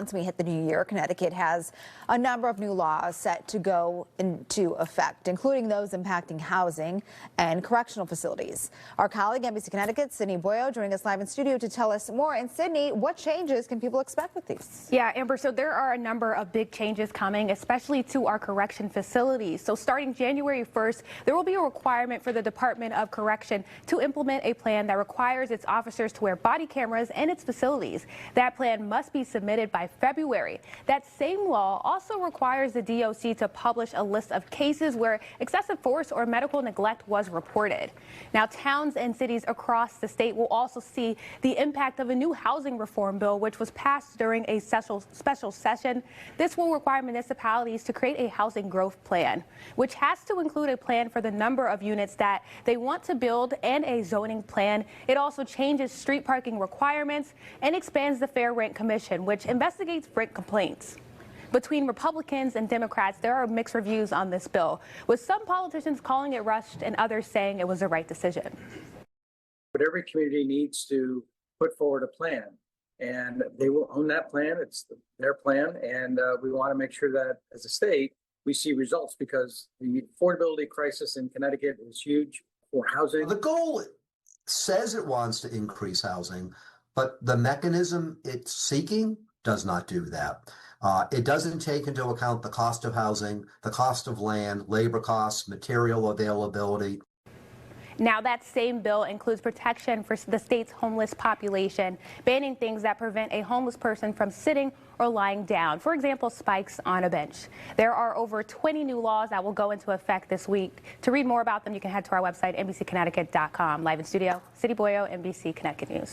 once we hit the new year, Connecticut has a number of new laws set to go into effect, including those impacting housing and correctional facilities. Our colleague, NBC Connecticut, Sydney Boyo, joining us live in studio to tell us more. And Sydney, what changes can people expect with these? Yeah, Amber, so there are a number of big changes coming, especially to our correction facilities. So starting January 1st, there will be a requirement for the Department of Correction to implement a plan that requires its officers to wear body cameras in its facilities. That plan must be submitted by February. That same law also requires the DOC to publish a list of cases where excessive force or medical neglect was reported. Now, towns and cities across the state will also see the impact of a new housing reform bill, which was passed during a special session. This will require municipalities to create a housing growth plan, which has to include a plan for the number of units that they want to build and a zoning plan. It also changes street parking requirements and expands the Fair Rent Commission, which investigates rent complaints. Between Republicans and Democrats, there are mixed reviews on this bill, with some politicians calling it rushed and others saying it was the right decision. But every community needs to put forward a plan, and they will own that plan. It's their plan, and we want to make sure that as a state, we see results, because the affordability crisis in Connecticut is huge for housing. The goal says it wants to increase housing, but the mechanism it's seeking does not do that. It doesn't take into account the cost of housing, the cost of land, labor costs, material availability. Now, that same bill includes protection for the state's homeless population, banning things that prevent a homeless person from sitting or lying down. For example, spikes on a bench. There are over 20 new laws that will go into effect this week. To read more about them, you can head to our website, NBCConnecticut.com. Live in studio, Sydney Boyo, NBC Connecticut News.